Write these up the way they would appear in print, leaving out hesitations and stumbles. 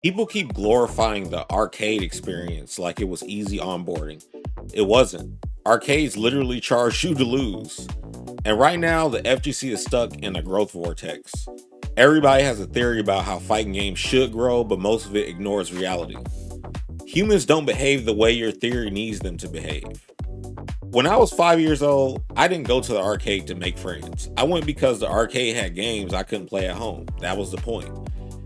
People keep glorifying the arcade experience like it was easy onboarding. It wasn't. Arcades literally charge you to lose. And right now, the FGC is stuck in a growth vortex. Everybody has a theory about how fighting games should grow, but most of it ignores reality. Humans don't behave the way your theory needs them to behave. When I was 5 years old, I didn't go to the arcade to make friends. I went because the arcade had games I couldn't play at home. That was the point.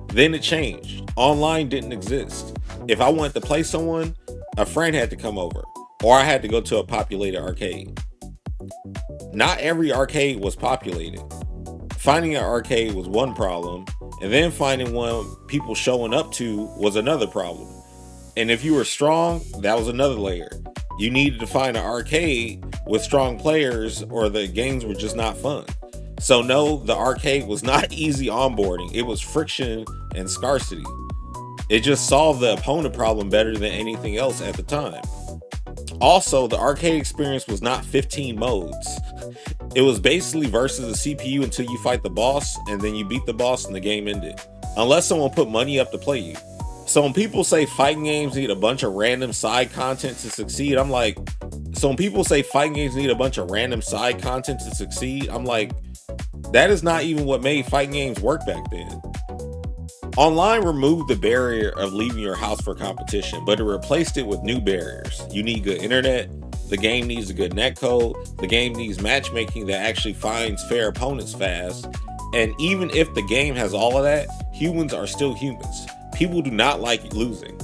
Then it changed. Online didn't exist. If I wanted to play someone, a friend had to come over, or I had to go to a populated arcade. Not every arcade was populated. Finding an arcade was one problem, and then finding one people showing up to was another problem. And if you were strong, that was another layer. You needed to find an arcade with strong players, or the games were just not fun. So, no, the arcade was not easy onboarding, it was friction and scarcity. It just solved the opponent problem better than anything else at the time. Also, the arcade experience was not 15 modes. It was basically versus the CPU until you fight the boss, and then you beat the boss and the game ended. Unless someone put money up to play you. So when people say fighting games need a bunch of random side content to succeed, I'm like, that is not even what made fighting games work back then. Online removed the barrier of leaving your house for competition, but it replaced it with new barriers. You need good internet, the game needs a good netcode, the game needs matchmaking that actually finds fair opponents fast, and even if the game has all of that, humans are still humans. People do not like losing.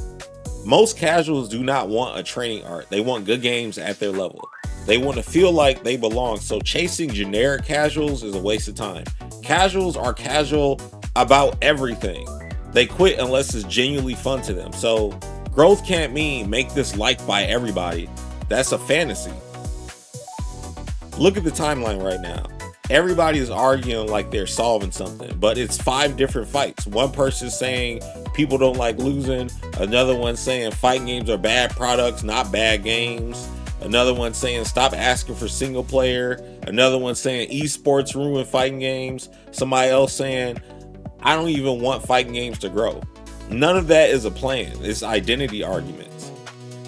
Most casuals do not want a training art, they want good games at their level. They want to feel like they belong, so chasing generic casuals is a waste of time. Casuals are casual about everything. They quit unless it's genuinely fun to them. So growth can't mean make this liked by everybody. That's a fantasy. Look at the timeline right now. Everybody is arguing like they're solving something, but it's 5 different fights. One person saying people don't like losing, another one saying fighting games are bad products, not bad games, another one saying stop asking for single player, another one saying esports ruin fighting games, somebody else saying I don't even want fighting games to grow. None of that is a plan. It's identity arguments.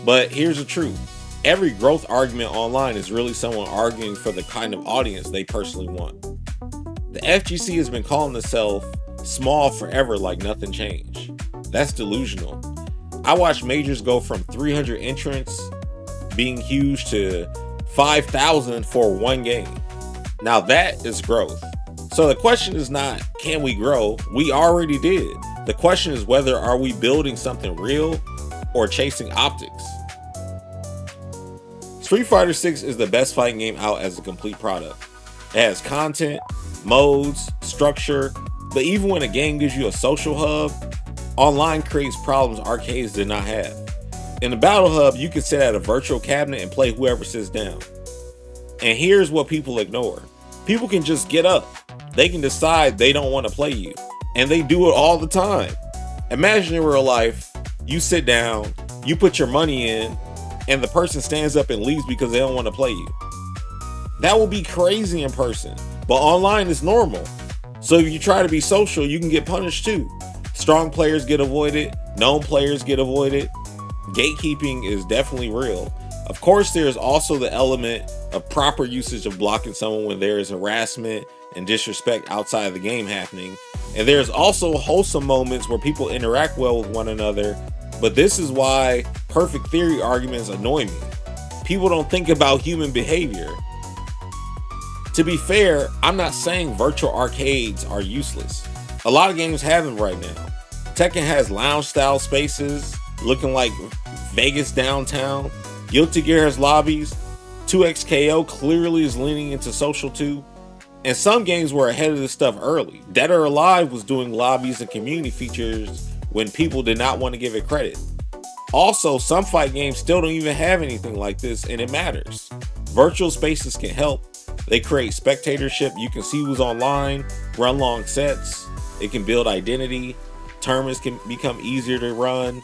But here's the truth. Every growth argument online is really someone arguing for the kind of audience they personally want. The FGC has been calling itself small forever like nothing changed. That's delusional. I watched majors go from 300 entrants being huge to 5,000 for one game. Now that is growth. So the question is not, can we grow? We already did. The question is whether are we building something real or chasing optics. Street Fighter 6 is the best fighting game out as a complete product. It has content, modes, structure, but even when a game gives you a social hub, online creates problems arcades did not have. In the Battle Hub, you can sit at a virtual cabinet and play whoever sits down. And here's what people ignore. People can just get up. They can decide they don't want to play you. And they do it all the time. Imagine in real life, you sit down, you put your money in, and the person stands up and leaves because they don't want to play you. That will be crazy in person. But online is normal. So if you try to be social, you can get punished too. Strong players get avoided, known players get avoided. Gatekeeping is definitely real. Of course, there is also the element of proper usage of blocking someone when there is harassment and disrespect outside of the game happening. And there's also wholesome moments where people interact well with one another. But this is why perfect theory arguments annoy me. People don't think about human behavior. To be fair, I'm not saying virtual arcades are useless. A lot of games have them right now. Tekken has lounge style spaces looking like Vegas downtown. Guilty Gear has lobbies. 2XKO clearly is leaning into social too. And some games were ahead of this stuff early. Dead or Alive was doing lobbies and community features when people did not want to give it credit. Also, some fight games still don't even have anything like this, and it matters. Virtual spaces can help. They create spectatorship. You can see who's online, run long sets. It can build identity. Tournaments can become easier to run.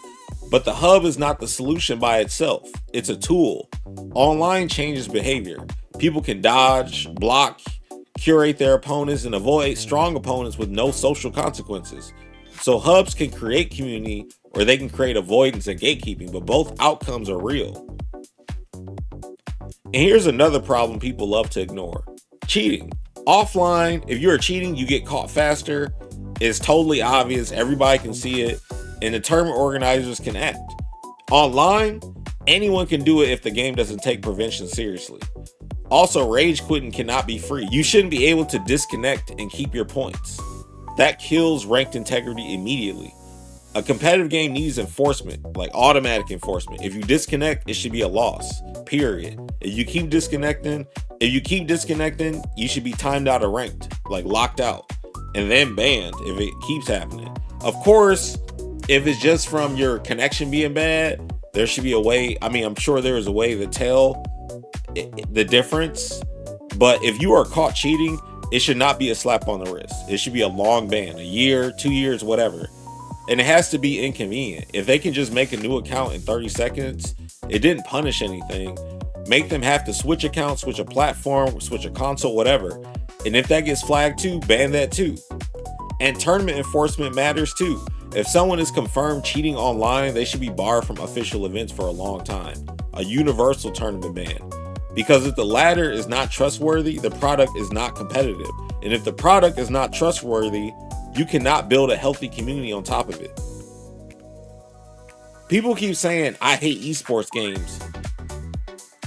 But the hub is not the solution by itself. It's a tool. Online changes behavior. People can dodge, block, curate their opponents, and avoid strong opponents with no social consequences. So hubs can create community or they can create avoidance and gatekeeping, but both outcomes are real. And here's another problem people love to ignore: cheating. Offline, if you're cheating, you get caught faster. It's totally obvious, everybody can see it, and the tournament organizers can act. Online, anyone can do it if the game doesn't take prevention seriously. Also, rage quitting cannot be free. You shouldn't be able to disconnect and keep your points. That kills ranked integrity immediately. A competitive game needs enforcement, like automatic enforcement. If you disconnect, it should be a loss, period. If you keep disconnecting, you should be timed out of ranked, like locked out, and then banned if it keeps happening. Of course, if it's just from your connection being bad, there should be a way. I mean, I'm sure there is a way to tell the difference, but if you are caught cheating, it should not be a slap on the wrist. It should be a long ban, a year, 2 years, whatever. And it has to be inconvenient. If they can just make a new account in 30 seconds, it didn't punish anything. Make them have to switch accounts, switch a platform, switch a console, whatever. And if that gets flagged too, ban that too. And tournament enforcement matters too. If someone is confirmed cheating online, they should be barred from official events for a long time. A universal tournament ban. Because if the latter is not trustworthy, the product is not competitive. And if the product is not trustworthy, you cannot build a healthy community on top of it. People keep saying, I hate esports games.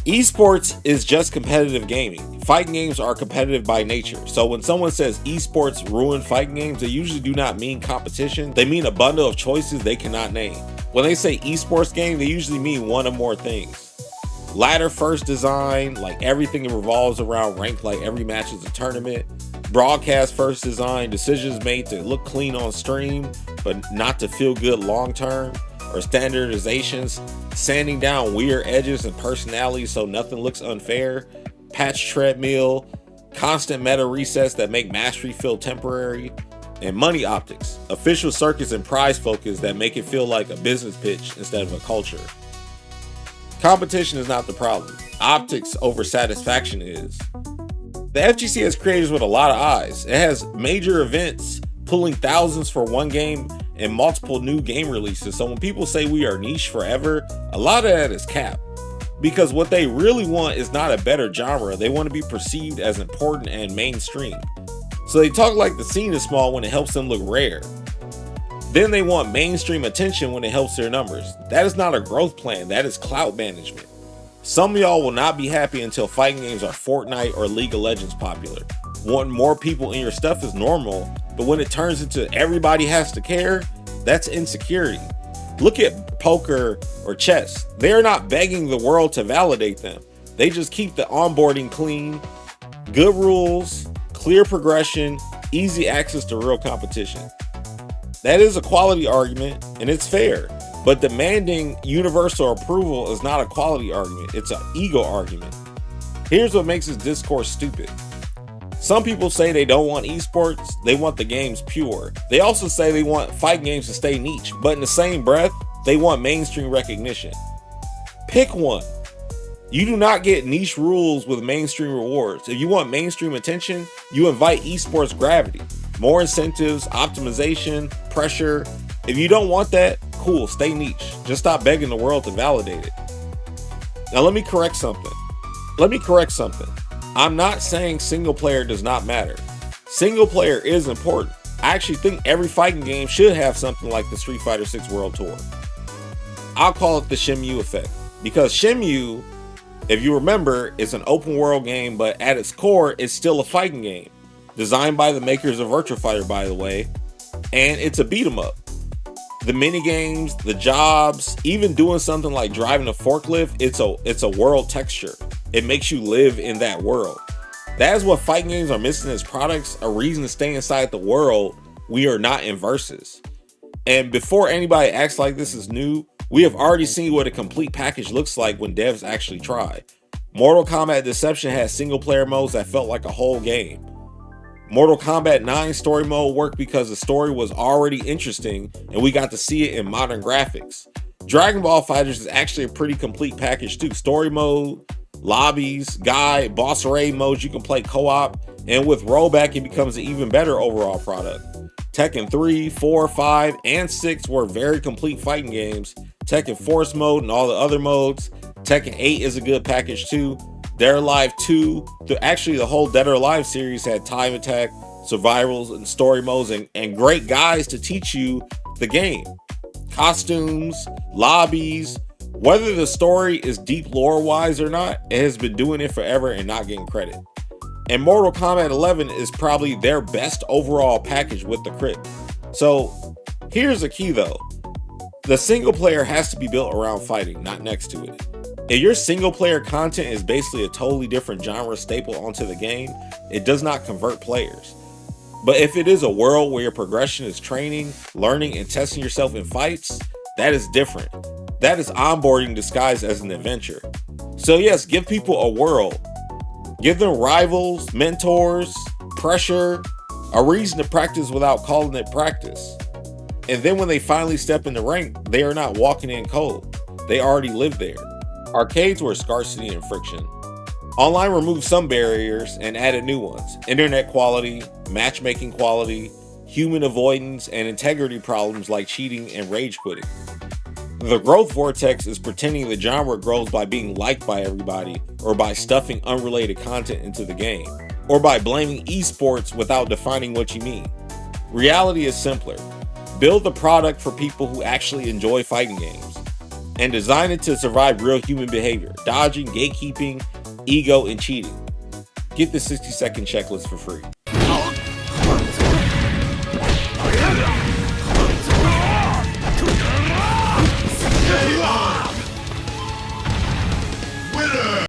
Esports is just competitive gaming. Fighting games are competitive by nature. So when someone says esports ruin fighting games, they usually do not mean competition. They mean a bundle of choices they cannot name. When they say esports game, they usually mean one or more things. Ladder first design, like everything revolves around rank, like every match is a tournament. Broadcast first design, decisions made to look clean on stream, but not to feel good long term. Or standardizations, sanding down weird edges and personalities so nothing looks unfair. Patch treadmill, constant meta resets that make mastery feel temporary. And money optics, official circuits and prize focus that make it feel like a business pitch instead of a culture. Competition is not the problem. Optics over satisfaction is. The FGC has creators with a lot of eyes. It has major events pulling thousands for one game and multiple new game releases. So when people say we are niche forever, a lot of that is cap. Because what they really want is not a better genre. They want to be perceived as important and mainstream. So they talk like the scene is small when it helps them look rare. Then they want mainstream attention when it helps their numbers. That is not a growth plan, that is clout management. Some of y'all will not be happy until fighting games are Fortnite or League of Legends popular. Wanting more people in your stuff is normal, but when it turns into everybody has to care, that's insecurity. Look at poker or chess. They're not begging the world to validate them. They just keep the onboarding clean, good rules, clear progression, easy access to real competition. That is a quality argument, and it's fair. But demanding universal approval is not a quality argument, it's an ego argument. Here's what makes this discourse stupid. Some people say they don't want esports, they want the games pure. They also say they want fighting games to stay niche, but in the same breath, they want mainstream recognition. Pick one. You do not get niche rules with mainstream rewards. If you want mainstream attention, you invite esports gravity. More incentives, optimization, pressure. If you don't want that, cool, stay niche. Just stop begging the world to validate it. Now let me correct something. I'm not saying single player does not matter. Single player is important. I actually think every fighting game should have something like the Street Fighter 6 World Tour. I'll call it the Shenmue effect. Because Shenmue, if you remember, is an open world game, but at its core, it's still a fighting game. Designed by the makers of Virtua Fighter, by the way. And it's a beat 'em up. The mini games, the jobs, even doing something like driving a forklift, it's a world texture. It makes you live in that world. That is what fighting games are missing as products, a reason to stay inside the world. We are not in versus. And before anybody acts like this is new, we have already seen what a complete package looks like when devs actually try. Mortal Kombat Deception had single player modes that felt like a whole game. Mortal Kombat 9 story mode worked because the story was already interesting and we got to see it in modern graphics. Dragon Ball FighterZ is actually a pretty complete package too. Story mode, lobbies, guide, boss raid modes you can play co-op, and with rollback it becomes an even better overall product. Tekken 3, 4, 5, and 6 were very complete fighting games. Tekken Force mode and all the other modes. Tekken 8 is a good package too. Dead or Alive 2, actually the whole Dead or Alive series had time attack, survivals, and story modes, and great guides to teach you the game. Costumes, lobbies, whether the story is deep lore wise or not, it has been doing it forever and not getting credit. And Mortal Kombat 11 is probably their best overall package with the crit. So here's the key though. The single player has to be built around fighting, not next to it. If your single player content is basically a totally different genre staple onto the game, it does not convert players. But if it is a world where your progression is training, learning, and testing yourself in fights, that is different. That is onboarding disguised as an adventure. So yes, give people a world. Give them rivals, mentors, pressure, a reason to practice without calling it practice. And then when they finally step in the rank, they are not walking in cold. They already live there. Arcades were scarcity and friction. Online removed some barriers and added new ones. Internet quality, matchmaking quality, human avoidance, and integrity problems like cheating and rage quitting. The Growth Vortex is pretending the genre grows by being liked by everybody, or by stuffing unrelated content into the game, or by blaming esports without defining what you mean. Reality is simpler. Build the product for people who actually enjoy fighting games, and design it to survive real human behavior, dodging, gatekeeping, ego, and cheating. Get the 60-second checklist for free.